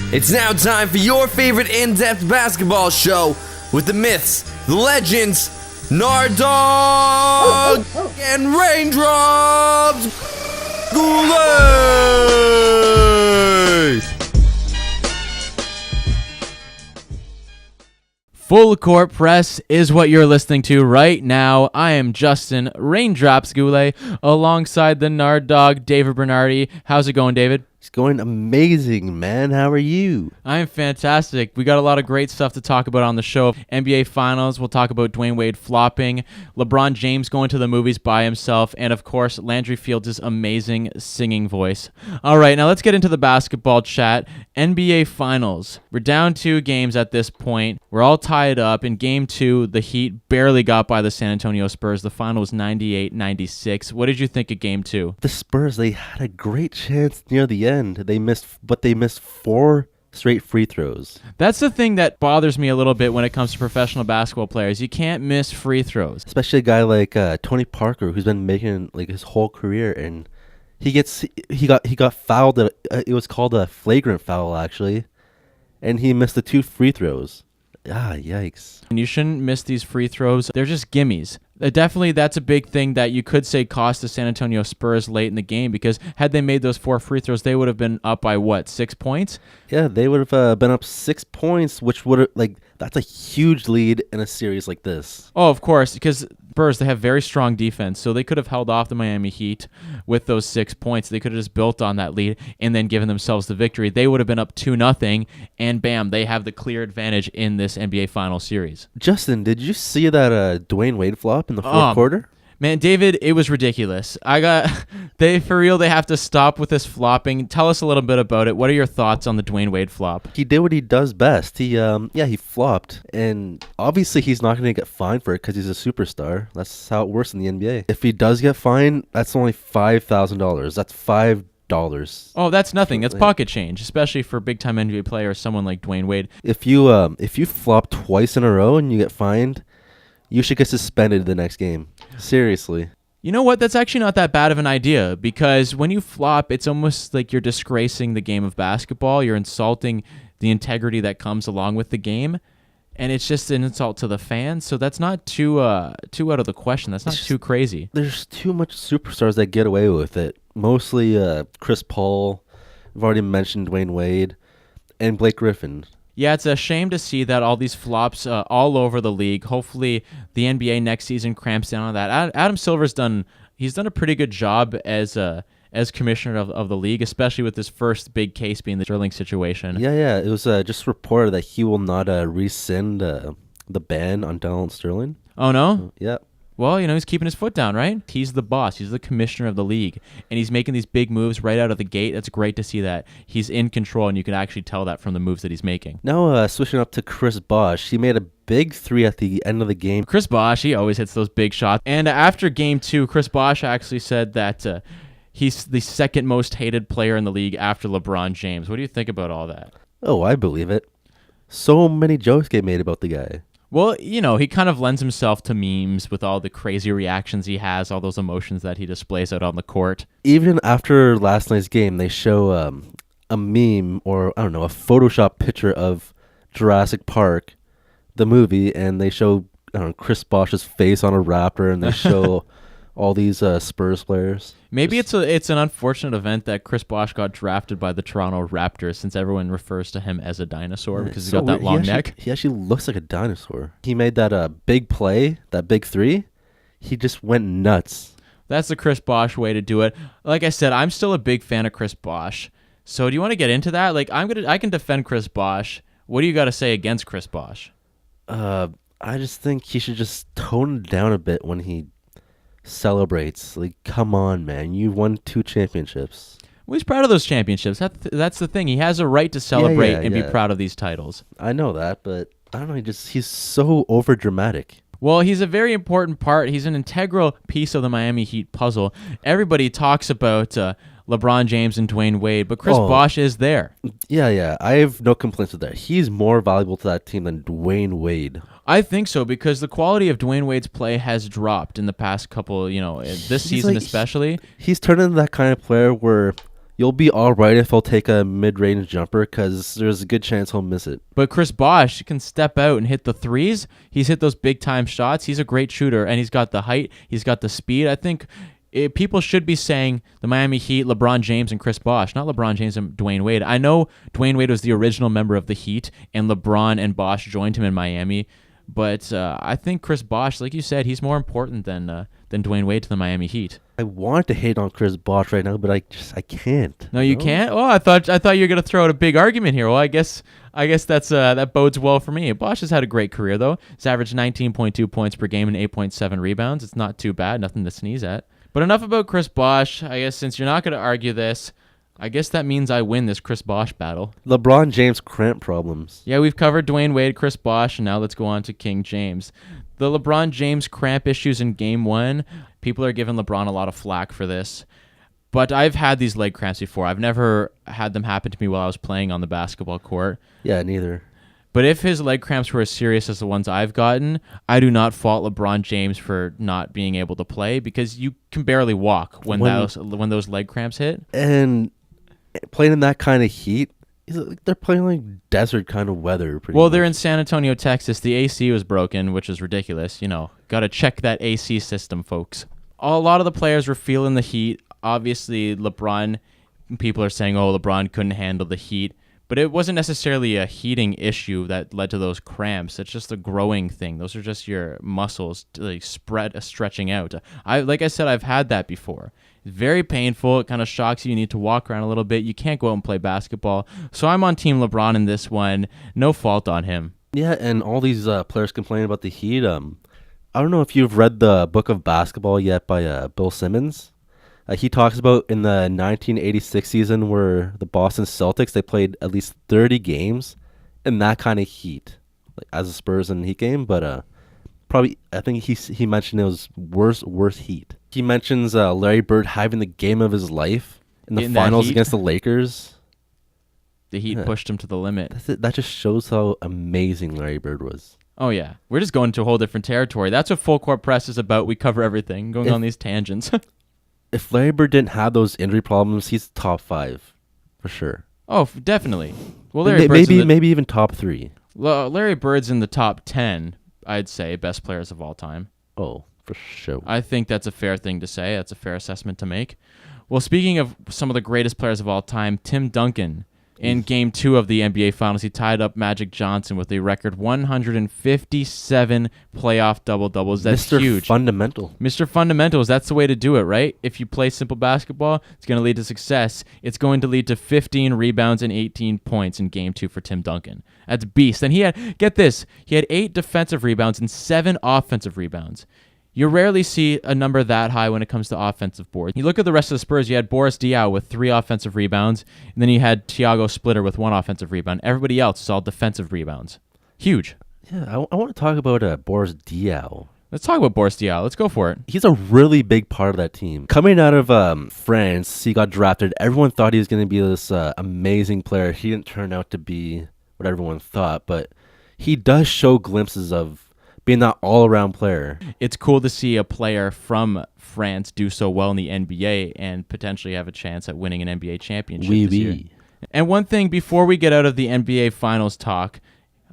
It's now time for your favorite in-depth basketball show with the myths, the legends, Nardog, and Raindrops Goulet! Full Court Press is what you're listening to right now. I am Justin Raindrops Goulet alongside the Nardog, David Bernardi. How's it going, David? It's going amazing, man. How are you? I am fantastic. We got a lot of great stuff to talk about on the show. NBA Finals, we'll talk about Dwayne Wade flopping, LeBron James going to the movies by himself, and of course, Landry Fields' amazing singing voice. All right, now let's get into the basketball chat. NBA Finals. We're down 2 games at this point. We're all tied up. In Game 2, the Heat barely got by the San Antonio Spurs. The final was 98-96. What did you think of Game 2? The Spurs, they had a great chance near the end. They missed 4 straight free throws. That's the thing that bothers me a little bit when it comes to professional basketball players. You can't miss free throws. Especially a guy like Tony Parker, who's been making like his whole career, and he got fouled. It was called a flagrant foul, actually, and he missed the 2 free throws. Yikes. And you shouldn't miss these free throws. They're just gimmies. Definitely, that's a big thing that you could say cost the San Antonio Spurs late in the game, because had they made those 4 free throws, they would have been up by, 6 points? Yeah, they would have been up 6 points, which would have, that's a huge lead in a series like this. Oh, of course, because Spurs, they have very strong defense, so they could have held off the Miami Heat with those 6 points. They could have just built on that lead and then given themselves the victory. They would have been up 2-0, and bam, they have the clear advantage in this NBA Finals series. Justin, did you see that Dwayne Wade flop in the fourth quarter? Man, David, it was ridiculous. For real, they have to stop with this flopping. Tell us a little bit about it. What are your thoughts on the Dwayne Wade flop? He did what he does best. He flopped, and obviously he's not going to get fined for it because he's a superstar. That's how it works in the NBA. If he does get fined, that's only $5,000. That's $5. Oh, that's nothing. That's pocket change, especially for big-time NBA players, someone like Dwayne Wade. If you flop twice in a row and you get fined, you should get suspended the next game. Seriously. You know what? That's actually not that bad of an idea, because when you flop, it's almost like you're disgracing the game of basketball. You're insulting the integrity that comes along with the game, and it's just an insult to the fans. So that's not too out of the question. That's not too crazy. There's too much superstars that get away with it. Mostly Chris Paul. I've already mentioned Dwayne Wade and Blake Griffin. Yeah, it's a shame to see that all these flops all over the league. Hopefully, the NBA next season cramps down on that. Adam Silver's done a pretty good job as commissioner of the league, especially with this first big case being the Sterling situation. Yeah. It was just reported that he will not rescind the ban on Donald Sterling. Oh no? Yeah. Well, he's keeping his foot down, right? He's the boss. He's the commissioner of the league, and he's making these big moves right out of the gate. That's great to see that he's in control, and you can actually tell that from the moves that he's making. Now, switching up to Chris Bosh, he made a big 3 at the end of the game. Chris Bosh, he always hits those big shots. And after Game 2, Chris Bosh actually said that he's the second most hated player in the league after LeBron James. What do you think about all that? Oh, I believe it. So many jokes get made about the guy. Well, he kind of lends himself to memes with all the crazy reactions he has, all those emotions that he displays out on the court. Even after last night's game, they show a meme or, I don't know, a Photoshop picture of Jurassic Park, the movie, and they show Chris Bosh's face on a raptor, and they show all these Spurs players. Maybe it's an unfortunate event that Chris Bosh got drafted by the Toronto Raptors, since everyone refers to him as a dinosaur because he's got that long neck. He actually looks like a dinosaur. He made that big play, that big 3. He just went nuts. That's the Chris Bosh way to do it. Like I said, I'm still a big fan of Chris Bosh. So do you want to get into that? I can defend Chris Bosh. What do you got to say against Chris Bosh? I just think he should just tone it down a bit when he celebrates. Come on, man. You won 2 championships. Well, he's proud of those championships. That's the thing. He has a right to celebrate and be proud of these titles. I know that, but I don't know. He's so over dramatic. Well, he's a very important part. He's an integral piece of the Miami Heat puzzle. Everybody talks about LeBron James and Dwayne Wade, but Chris Bosh is there. Yeah. I have no complaints with that. He's more valuable to that team than Dwayne Wade. I think so, because the quality of Dwayne Wade's play has dropped in the past couple, this season especially. He's turned into that kind of player where You'll be all right if he'll take a mid-range jumper because there's a good chance he'll miss it. But Chris Bosh can step out and hit the threes. He's hit those big-time shots. He's a great shooter, and he's got the height. He's got the speed. I think people should be saying the Miami Heat, LeBron James, and Chris Bosh, not LeBron James and Dwayne Wade. I know Dwayne Wade was the original member of the Heat, and LeBron and Bosh joined him in Miami. But I think Chris Bosh, like you said, he's more important than Dwayne Wade to the Miami Heat. I want to hate on Chris Bosh right now, but I can't. No, you can't. Oh, I thought you were gonna throw out a big argument here. Well, I guess that's that bodes well for me. Bosh has had a great career though. He's averaged 19.2 points per game and 8.7 rebounds. It's not too bad. Nothing to sneeze at. But enough about Chris Bosh. I guess since you're not gonna argue this, I guess that means I win this Chris Bosh battle. LeBron James cramp problems. Yeah, we've covered Dwayne Wade, Chris Bosh, and now let's go on to King James. The LeBron James cramp issues in Game 1, people are giving LeBron a lot of flack for this. But I've had these leg cramps before. I've never had them happen to me while I was playing on the basketball court. Yeah, neither. But if his leg cramps were as serious as the ones I've gotten, I do not fault LeBron James for not being able to play because you can barely walk when those leg cramps hit. And playing in that kind of heat, they're playing like desert kind of weather. Well, they're in San Antonio, Texas. The AC was broken, which is ridiculous. Got to check that AC system, folks. A lot of the players were feeling the heat. Obviously, LeBron, people are saying, oh, LeBron couldn't handle the heat. But it wasn't necessarily a heating issue that led to those cramps. It's just a growing thing. Those are just your muscles stretching out. Like I said, I've had that before. It's very painful. It kind of shocks you. You need to walk around a little bit. You can't go out and play basketball. So I'm on Team LeBron in this one. No fault on him. Yeah, and all these players complaining about the heat. I don't know if you've read the book of basketball yet by Bill Simmons. He talks about in the 1986 season where the Boston Celtics, they played at least 30 games in that kind of heat, like as a Spurs and Heat game. But probably, I think he mentioned it was worse heat. He mentions Larry Bird having the game of his life in the finals against the Lakers. The Heat pushed him to the limit. That just shows how amazing Larry Bird was. Oh, yeah. We're just going to a whole different territory. That's what Full Court Press is about. We cover everything, going on these tangents. If Larry Bird didn't have those injury problems, he's top 5 for sure. Oh, definitely. Well, maybe even top 3. Larry Bird's in the top 10, I'd say, best players of all time. Oh, for sure. I think that's a fair thing to say. That's a fair assessment to make. Well, speaking of some of the greatest players of all time, Tim Duncan. In Game 2 of the NBA Finals, he tied up Magic Johnson with a record 157 playoff double-doubles. That's huge. Mr. Fundamentals, that's the way to do it, right? If you play simple basketball, it's going to lead to success. It's going to lead to 15 rebounds and 18 points in Game 2 for Tim Duncan. That's beast. And he had 8 defensive rebounds and 7 offensive rebounds. You rarely see a number that high when it comes to offensive boards. You look at the rest of the Spurs, you had Boris Diaw with 3 offensive rebounds, and then you had Thiago Splitter with 1 offensive rebound. Everybody else is all defensive rebounds. Huge. Yeah, I want to talk about Boris Diaw. Let's talk about Boris Diaw. Let's go for it. He's a really big part of that team. Coming out of France, he got drafted. Everyone thought he was going to be this amazing player. He didn't turn out to be what everyone thought, but he does show glimpses of being that all-around player. It's cool to see a player from France do so well in the NBA and potentially have a chance at winning an NBA championship this year. And one thing before we get out of the NBA Finals talk,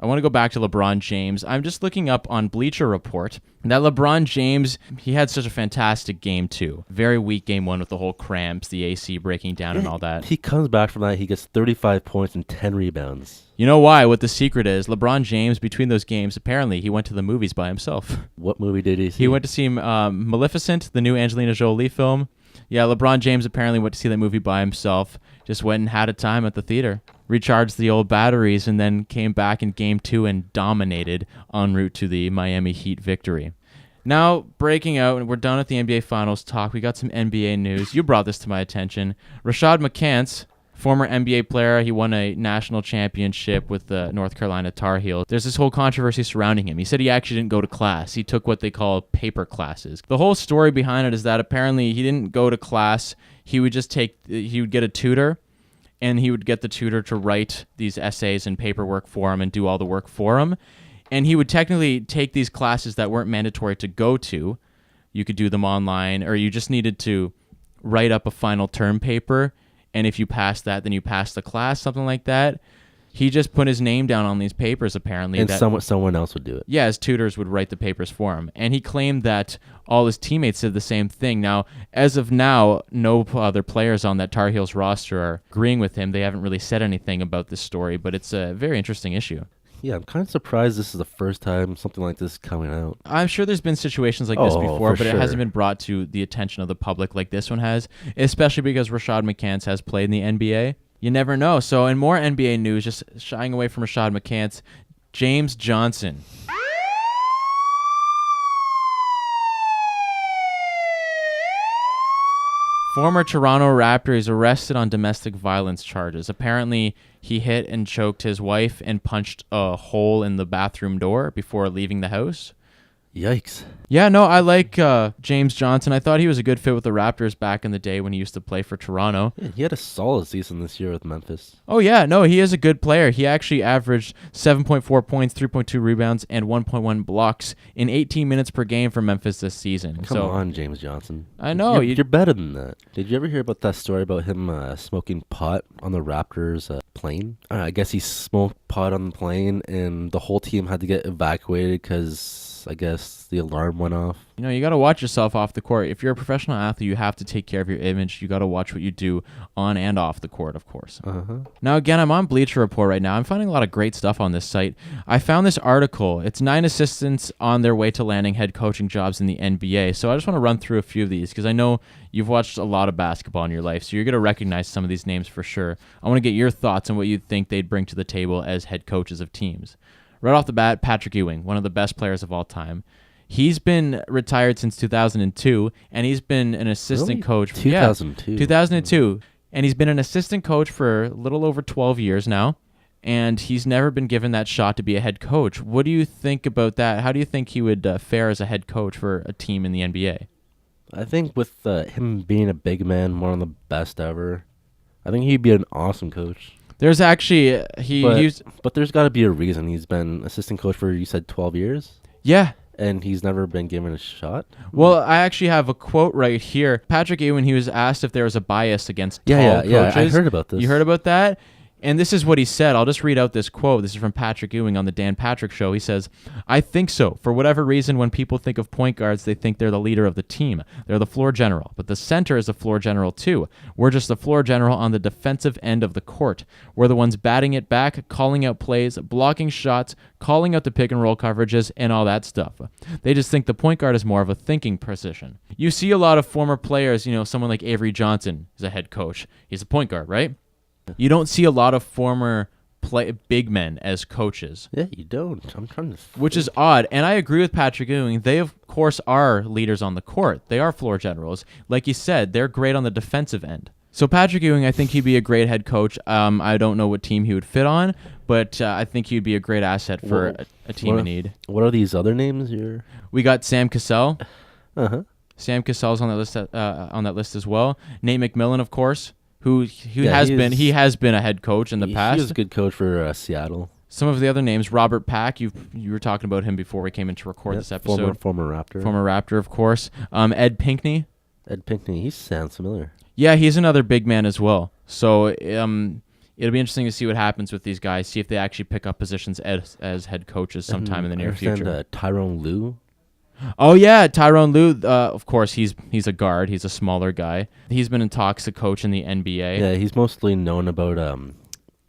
I want to go back to LeBron James. I'm just looking up on Bleacher Report that LeBron James, he had such a fantastic Game 2. Very weak Game 1 with the whole cramps, the AC breaking down and all that. He comes back from that. He gets 35 points and 10 rebounds. You know why? What the secret is, LeBron James, between those games, apparently he went to the movies by himself. What movie did he see? He went to see Maleficent, the new Angelina Jolie film. Yeah, LeBron James apparently went to see that movie by himself. Just went and had a time at the theater. Recharged the old batteries and then came back in Game 2 and dominated en route to the Miami Heat victory. Now, breaking out, and we're done with the NBA Finals talk. We got some NBA news. You brought this to my attention. Rashad McCants, former NBA player, he won a national championship with the North Carolina Tar Heels. There's this whole controversy surrounding him. He said he actually didn't go to class. He took what they call paper classes. The whole story behind it is that apparently he didn't go to class. He would just he would get a tutor, and he would get the tutor to write these essays and paperwork for him and do all the work for him. And he would technically take these classes that weren't mandatory to go to. You could do them online, or you just needed to write up a final term paper and if you pass that, then you pass the class, something like that. He just put his name down on these papers, apparently. And someone else would do it. Yeah, his tutors would write the papers for him. And he claimed that all his teammates did the same thing. Now, as of now, no other players on that Tar Heels roster are agreeing with him. They haven't really said anything about this story, but it's a very interesting issue. Yeah, I'm kind of surprised this is the first time something like this is coming out. I'm sure there's been situations like this before, but sure. it hasn't been brought to the attention of the public like this one has, especially because Rashad McCants has played in the NBA. You never know. So in more NBA news, just shying away from Rashad McCants, James Johnson. Former Toronto Raptor is arrested on domestic violence charges. Apparently, he hit and choked his wife and punched a hole in the bathroom door before leaving the house. Yikes. Yeah, no, I like James Johnson. I thought he was a good fit with the Raptors back in the day when he used to play for Toronto. Yeah, he had a solid season this year with Memphis. Oh, yeah, no, he is a good player. He actually averaged 7.4 points, 3.2 rebounds, and 1.1 blocks in 18 minutes per game for Memphis this season. Come on, James Johnson. I know. You're better than that. Did you ever hear about that story about him smoking pot on the Raptors plane? I guess he smoked pot on the plane, and the whole team had to get evacuated because I guess the alarm went off. You know, you got to watch yourself off the court. If you're a professional athlete, you have to take care of your image. You got to watch what you do on and off the court, of course. Now, again, I'm on Bleacher Report right now. I'm finding a lot of great stuff on this site. I found this article. It's 9 assistants on their way to landing head coaching jobs in the NBA. So I just want to run through a few of these because I know you've watched a lot of basketball in your life, so you're going to recognize some of these names for sure. I want to get your thoughts on what you think they'd bring to the table as head coaches of teams. Right off the bat, Patrick Ewing, one of the best players of all time. He's been retired since 2002, and he's been an assistant coach. 2002. Yeah, 2002. And he's been an assistant coach for a little over 12 years now, and he's never been given that shot to be a head coach. What do you think about that? How do you think he would fare as a head coach for a team in the NBA? I think with him being a big man, one of the best ever, I think he'd be an awesome coach. There's actually but there's got to be a reason he's been assistant coach for, you said, 12 years? Yeah. And he's never been given a shot? Well, I actually have a quote right here. Patrick Ewing, he was asked if there was a bias against tall coaches. Yeah, I heard about this. You heard about that? And this is what he said. I'll just read out this quote. This is from Patrick Ewing on the Dan Patrick Show. He says, "I think so. For whatever reason, when people think of point guards, they think they're the leader of the team. They're the floor general. But the center is the floor general too. We're just the floor general on the defensive end of the court. We're the ones batting it back, calling out plays, blocking shots, calling out the pick and roll coverages, and all that stuff. They just think the point guard is more of a thinking position. You see a lot of former players, someone like Avery Johnson is a head coach. He's a point guard, right? You don't see a lot of former big men as coaches. Yeah, you don't. I'm trying to think. Which is odd. And I agree with Patrick Ewing. They, of course, are leaders on the court. They are floor generals. Like you said, they're great on the defensive end. So Patrick Ewing, I think he'd be a great head coach. I don't know what team he would fit on, but I think he'd be a great asset for a team in need. What are these other names? We got Sam Cassell. Sam Cassell's on that list as well. Nate McMillan, of course. He has been a head coach in the past. He was a good coach for Seattle. Some of the other names, Robert Pack, you were talking about him before we came in to record this episode. Former Raptor. Former Raptor, of course. Ed Pinckney. He sounds familiar. Yeah, he's another big man as well. So it'll be interesting to see what happens with these guys, see if they actually pick up positions as head coaches sometime in the near future. Tyrone Lue. Oh yeah, Tyrone Lue. Of course, he's a guard. He's a smaller guy. He's been in talks to coach in the NBA. Yeah, he's mostly known about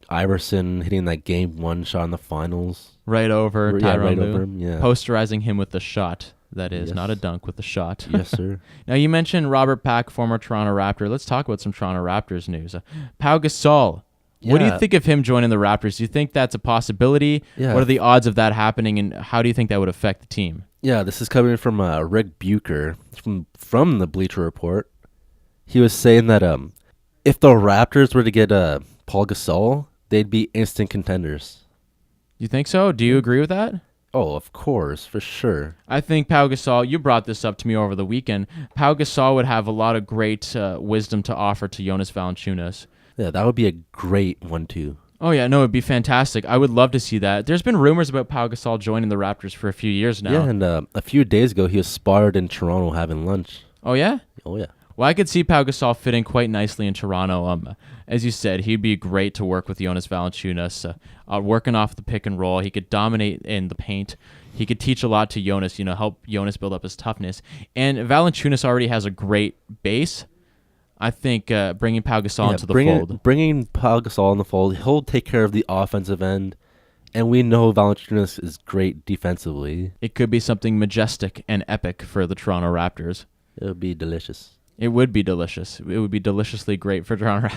Iverson hitting that game 1 shot in the finals. Right over Tyrone Lue. Over him, yeah. Posterizing him with the shot. That is, not a dunk, with the shot. Yes, sir. Now, you mentioned Robert Pack, former Toronto Raptor. Let's talk about some Toronto Raptors news. Pau Gasol. Yeah. What do you think of him joining the Raptors? Do you think that's a possibility? Yeah. What are the odds of that happening, and how do you think that would affect the team? Yeah, this is coming from Rick Bucher from the Bleacher Report. He was saying that if the Raptors were to get Paul Gasol, they'd be instant contenders. You think so? Do you agree with that? Oh, of course, for sure. I think Pau Gasol, you brought this up to me over the weekend, Pau Gasol would have a lot of great wisdom to offer to Jonas Valanciunas. Yeah, that would be a great 1-2. Oh, yeah, no, it'd be fantastic. I would love to see that. There's been rumors about Pau Gasol joining the Raptors for a few years now. Yeah, and a few days ago, he was spotted in Toronto having lunch. Oh, yeah? Oh, yeah. Well, I could see Pau Gasol fitting quite nicely in Toronto. As you said, he'd be great to work with Jonas Valanciunas, working off the pick and roll. He could dominate in the paint. He could teach a lot to Jonas, help Jonas build up his toughness. And Valanciunas already has a great base. I think bringing Pau Gasol into the fold. Bringing Pau Gasol in the fold, he'll take care of the offensive end. And we know Valanciunas is great defensively. It could be something majestic and epic for the Toronto Raptors. It would be delicious. It would be delicious. It would be deliciously great for Toronto.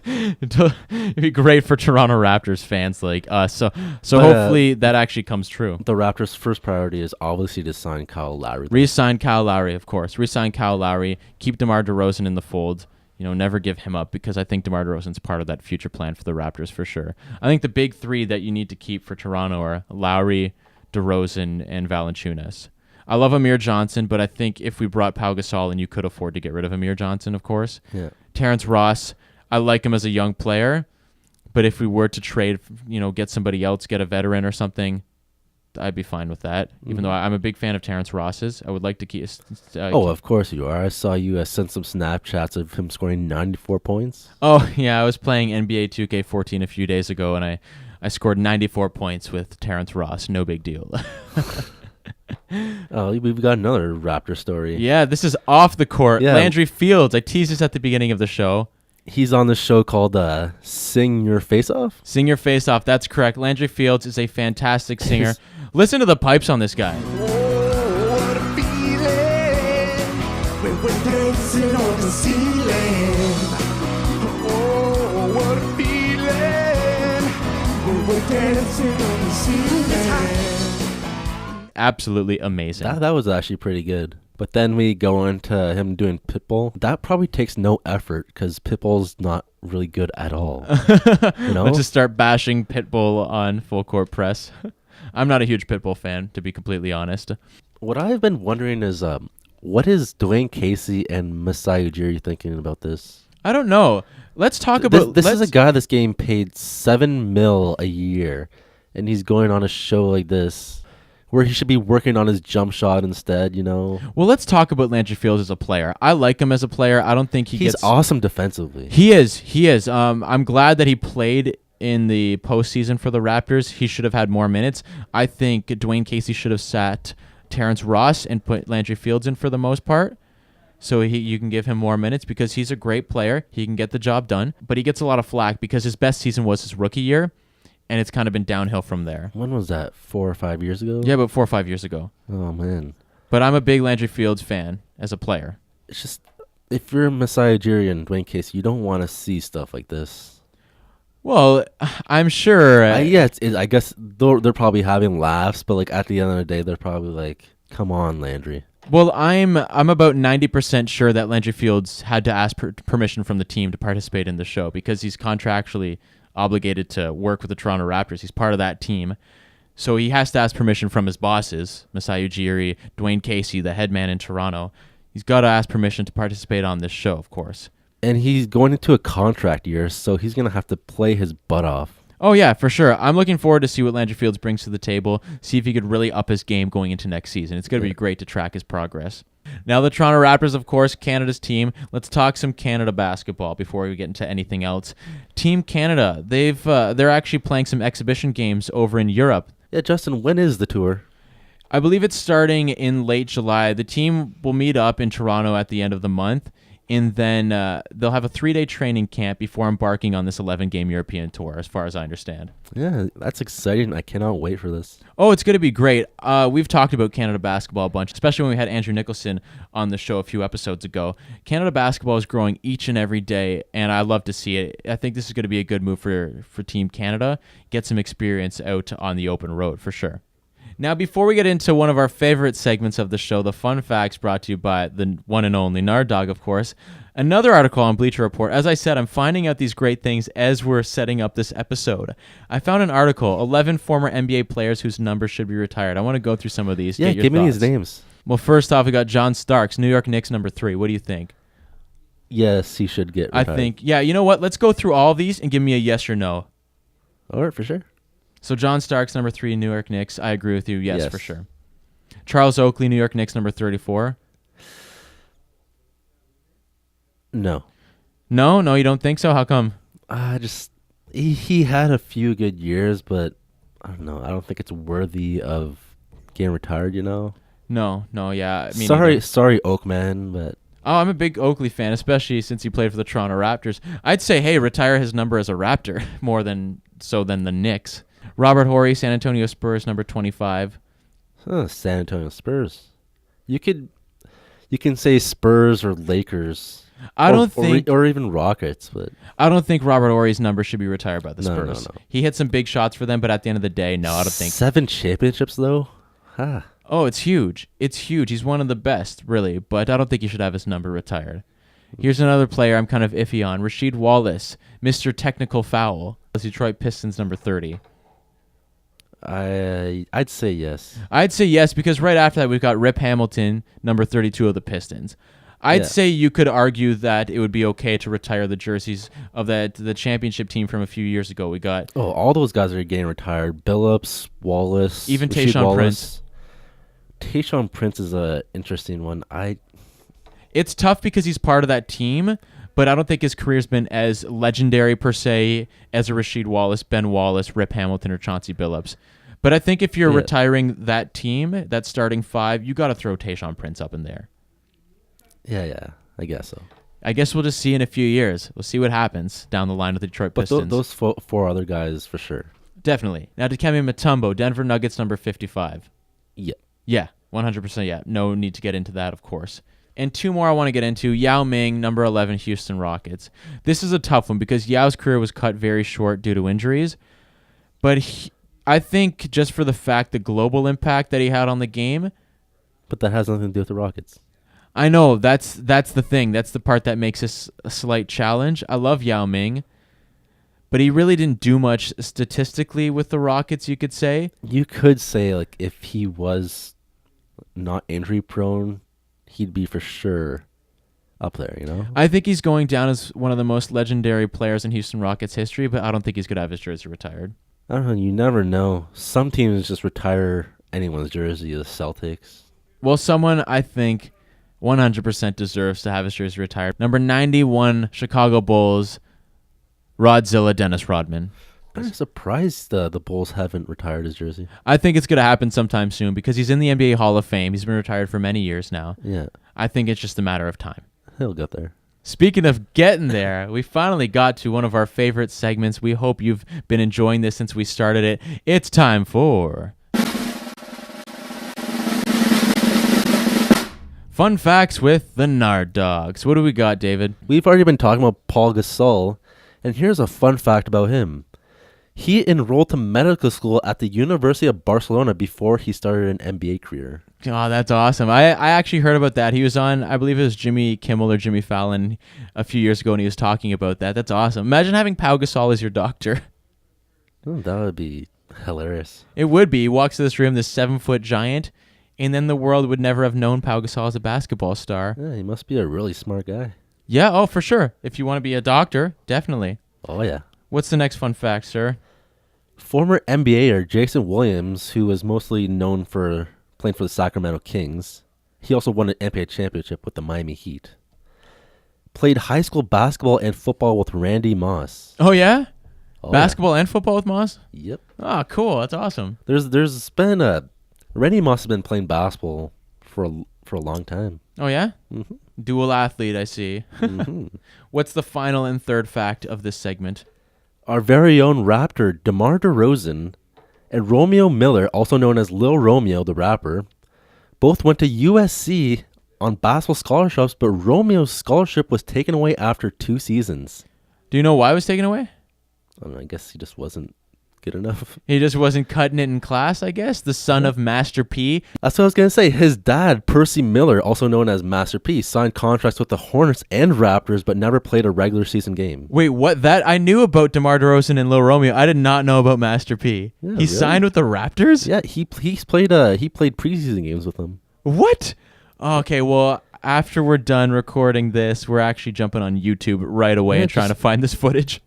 It'd be great for Toronto Raptors fans like us. So hopefully that actually comes true. The Raptors' first priority is obviously to sign Kyle Lowry. Re-sign Kyle Lowry, of course. Re-sign Kyle Lowry. Keep DeMar DeRozan in the fold. Never give him up, because I think DeMar DeRozan's part of that future plan for the Raptors for sure. I think the big three that you need to keep for Toronto are Lowry, DeRozan, and Valanciunas. I love Amir Johnson, but I think if we brought Pau Gasol in, you could afford to get rid of Amir Johnson, of course. Yeah. Terrence Ross, I like him as a young player, but if we were to trade, get somebody else, get a veteran or something, I'd be fine with that. Even though I'm a big fan of Terrence Ross's, I would like to keep. Of course you are. I saw you send some Snapchats of him scoring 94 points. Oh yeah, I was playing NBA 2K14 a few days ago, and I scored 94 points with Terrence Ross. No big deal. Oh, we've got another Raptor story. Yeah, this is off the court. Yeah. Landry Fields. I teased this at the beginning of the show. He's on this show called Sing Your Face Off. Sing Your Face Off. That's correct. Landry Fields is a fantastic singer. Listen to the pipes on this guy. Oh, what a feeling when we're dancing on the ceiling. Oh, what a feeling when we're dancing on the ceiling. Absolutely amazing. That was actually pretty good. But then we go into him doing Pitbull. That probably takes no effort because Pitbull's not really good at all. Let's just start bashing Pitbull on Full Court Press. I'm not a huge Pitbull fan, to be completely honest. What I've been wondering is, what is Dwayne Casey and Masai Ujiri thinking about this? I don't know. Let's talk about... This is a guy that's getting paid $7 million a year, and he's going on a show like this where he should be working on his jump shot instead, Well, let's talk about Landry Fields as a player. I like him as a player. I don't think he's awesome defensively. He is. I'm glad that he played in the postseason for the Raptors. He should have had more minutes. I think Dwayne Casey should have sat Terrence Ross and put Landry Fields in for the most part, so you can give him more minutes because he's a great player. He can get the job done, but he gets a lot of flack because his best season was his rookie year, and it's kind of been downhill from there. When was that? 4 or 5 years ago? Yeah, about 4 or 5 years ago. Oh, man. But I'm a big Landry Fields fan as a player. It's just, if you're Masai Ujiri and Dwayne Casey, you don't want to see stuff like this. Well, I'm sure. I guess they're probably having laughs, but at the end of the day, they're probably like, "Come on, Landry." Well, I'm about 90% sure that Landry Fields had to ask permission from the team to participate in the show because he's contractually obligated to work with the Toronto Raptors. He's part of that team. So he has to ask permission from his bosses, Masai Ujiri, Dwayne Casey, the head man in Toronto. He's got to ask permission to participate on this show, of course. And he's going into a contract year, so he's going to have to play his butt off. Oh, yeah, for sure. I'm looking forward to see what Landry Fields brings to the table, see if he could really up his game going into next season. It's going to be great to track his progress. Now, the Toronto Raptors, of course, Canada's team. Let's talk some Canada basketball before we get into anything else. Team Canada, they're actually playing some exhibition games over in Europe. Yeah, Justin, when is the tour? I believe it's starting in late July. The team will meet up in Toronto at the end of the month, and then they'll have a 3-day training camp before embarking on this 11-game European tour, as far as I understand. Yeah, that's exciting. I cannot wait for this. Oh, it's going to be great. We've talked about Canada basketball a bunch, especially when we had Andrew Nicholson on the show a few episodes ago. Canada basketball is growing each and every day, and I love to see it. I think this is going to be a good move for Team Canada. Get some experience out on the open road, for sure. Now, before we get into one of our favorite segments of the show, the fun facts brought to you by the one and only Nardog, of course, another article on Bleacher Report. As I said, I'm finding out these great things as we're setting up this episode. I found an article, 11 former NBA players whose numbers should be retired. I want to go through some of these. Yeah, give me his names. Well, first off, we got John Starks, New York Knicks, number 3. What do you think? Yes, he should get retired. I think, yeah, you know what? Let's go through all these and give me a yes or no. All right, for sure. So John Starks, number 3, New York Knicks. I agree with you. Yes, for sure. Charles Oakley, New York Knicks, number 34. No. No, you don't think so? How come? He had a few good years, but I don't know. I don't think it's worthy of getting retired, you know? No, yeah. Sorry, Oakman, but Oh, I'm a big Oakley fan, especially since he played for the Toronto Raptors. I'd say, hey, retire his number as a Raptor more than the Knicks. Robert Horry, San Antonio Spurs, number 25. San Antonio Spurs. You can say Spurs or Lakers. I don't think or even Rockets, but I don't think Robert Horry's number should be retired by the No, Spurs. no. He hit some big shots for them, but at the end of the day, no, I don't think. 7 championships though. Oh, it's huge. It's huge. He's one of the best, really, but I don't think he should have his number retired. Here's another player I'm kind of iffy on. Rasheed Wallace, Mr. Technical Foul. Detroit Pistons, number 30. I'd say yes. I'd say yes because right after that we've got Rip Hamilton, number 32 of the Pistons. I'd say you could argue that it would be okay to retire the jerseys of the championship team from a few years ago. We got all those guys are getting retired. Billups, Wallace, even Rasheed Tayshaun Wallace. Prince. Tayshaun Prince is a interesting one. It's tough because he's part of that team, but I don't think his career's been as legendary per se as a Rasheed Wallace, Ben Wallace, Rip Hamilton, or Chauncey Billups. But I think if you're retiring that team, that starting 5, you got to throw Tayshaun Prince up in there. Yeah, I guess so. I guess we'll just see in a few years. We'll see what happens down the line with the Detroit Pistons. But those 4 other guys for sure. Definitely. Now, Dikembe Mutombo, Denver Nuggets, number 55. Yeah. Yeah, 100% yeah. No need to get into that, of course. And 2 more I want to get into. Yao Ming, number 11, Houston Rockets. This is a tough one because Yao's career was cut very short due to injuries. But I think just for the fact, the global impact that he had on the game. But that has nothing to do with the Rockets. I know, that's the thing. That's the part that makes this a slight challenge. I love Yao Ming, but he really didn't do much statistically with the Rockets, you could say. You could say, like, if he was not injury prone, he'd be for sure up there, you know? I think he's going down as one of the most legendary players in Houston Rockets history, but I don't think he's going to have his jersey retired. I don't know. You never know. Some teams just retire anyone's jersey, the Celtics. Well, someone I think 100% deserves to have his jersey retired. Number 91, Chicago Bulls, Rodzilla Dennis Rodman. I'm surprised the Bulls haven't retired his jersey. I think it's going to happen sometime soon because he's in the NBA Hall of Fame. He's been retired for many years now. Yeah. I think it's just a matter of time. He'll get there. Speaking of getting there, we finally got to one of our favorite segments. We hope you've been enjoying this since we started it. It's time for Fun Facts with the Nard Dogs. What do we got, David? We've already been talking about Paul Gasol, and here's a fun fact about him. He enrolled to medical school at the University of Barcelona before he started an NBA career. Oh, that's awesome. I actually heard about that. He was on, I believe it was Jimmy Kimmel or Jimmy Fallon a few years ago, and he was talking about that. That's awesome. Imagine having Pau Gasol as your doctor. Oh, that would be hilarious. It would be. He walks to this room, this 7-foot giant, and then the world would never have known Pau Gasol as a basketball star. Yeah, he must be a really smart guy. Yeah, oh, for sure. If you want to be a doctor, definitely. Oh, yeah. What's the next fun fact, sir? Former NBAer Jason Williams, who was mostly known for playing for the Sacramento Kings, he also won an NBA championship with the Miami Heat. Played high school basketball and football with Randy Moss. Oh, yeah? Oh, Basketball and football with Moss? Yep. Oh, cool. That's awesome. There's been Randy Moss has been playing basketball for a long time. Oh, yeah? Mm-hmm. Dual athlete, I see. Mm-hmm. What's the final and third fact of this segment? Our very own Raptor, DeMar DeRozan, and Romeo Miller, also known as Lil Romeo, the rapper, both went to USC on basketball scholarships, but Romeo's scholarship was taken away after 2 seasons. Do you know why it was taken away? I don't know, I guess he just wasn't good enough. He just wasn't cutting it in class, I guess. The son of Master P. That's what I was going to say. His dad, Percy Miller, also known as Master P, signed contracts with the Hornets and Raptors, but never played a regular season game. Wait, what? That I knew about DeMar DeRozan and Lil Romeo. I did not know about Master P. Yeah, he really? signed with the Raptors? Yeah, he played preseason games with them. What? Okay, well, after we're done recording this, we're actually jumping on YouTube right away and trying to find this footage.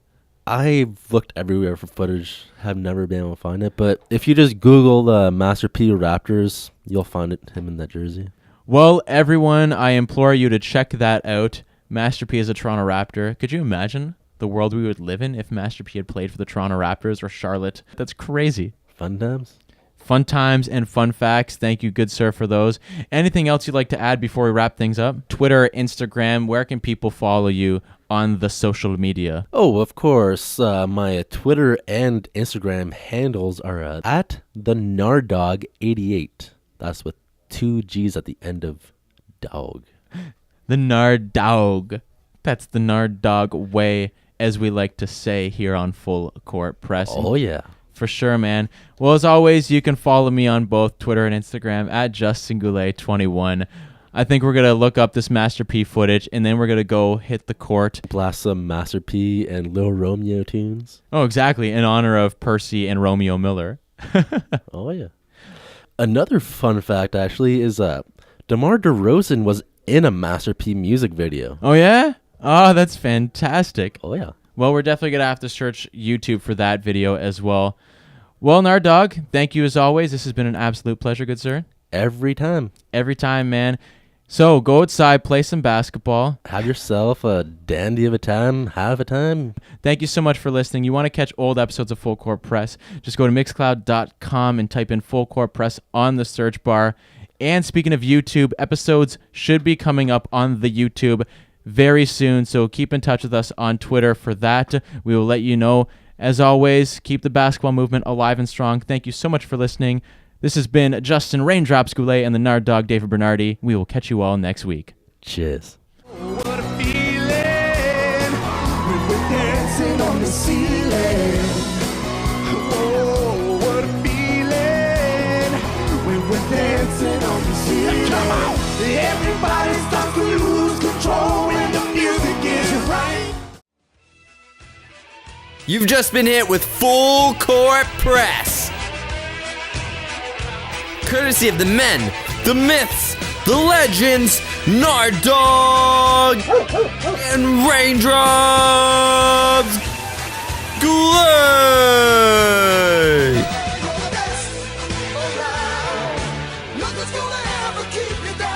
I've looked everywhere for footage, have never been able to find it, but if you just Google Master P Raptors, you'll find him in that jersey. Well, everyone, I implore you to check that out. Master P as a Toronto Raptor. Could you imagine the world we would live in if Master P had played for the Toronto Raptors or Charlotte? That's crazy. Fun times. Fun times and fun facts. Thank you, good sir, for those. Anything else you'd like to add before we wrap things up? Twitter, Instagram, where can people follow you on the social media? Oh, of course. My Twitter and Instagram handles are at the Nardog88. That's with 2 G's at the end of dog. The Nard Dog. That's the Nard Dog way, as we like to say here on Full Court Press. Oh, yeah. For sure, man. Well, as always, you can follow me on both Twitter and Instagram at JustinGoulet21. I think we're going to look up this Master P footage, and then we're going to go hit the court. Blast some Master P and Lil Romeo tunes. Oh, exactly, in honor of Percy and Romeo Miller. Oh, yeah. Another fun fact, actually, is DeMar DeRozan was in a Master P music video. Oh, yeah? Oh, that's fantastic. Oh, yeah. Well, we're definitely going to have to search YouTube for that video as well. Well, Nard Dog, thank you as always. This has been an absolute pleasure, good sir. Every time. Every time, man. So go outside, play some basketball. Have yourself a dandy of a time. Have a time. Thank you so much for listening. You want to catch old episodes of Full Court Press, just go to mixcloud.com and type in Full Court Press on the search bar. And speaking of YouTube, episodes should be coming up on the YouTube very soon, so keep in touch with us on Twitter for that. We will let you know. As always, keep the basketball movement alive and strong. Thank you so much for listening. This has been Justin Raindrops Goulet and the Nard Dog David Bernardi. We will catch you all next week. Cheers. What a feeling when we're dancing on the ceiling. Oh, what a feeling when we're dancing on the ceiling. Come on! Everybody starts to lose control when the music is right. You've just been hit with Full Court Press. Courtesy of the men, the myths, the legends, Nard Dog, and Raindrops Goulet. Nothing's gonna ever keep me down.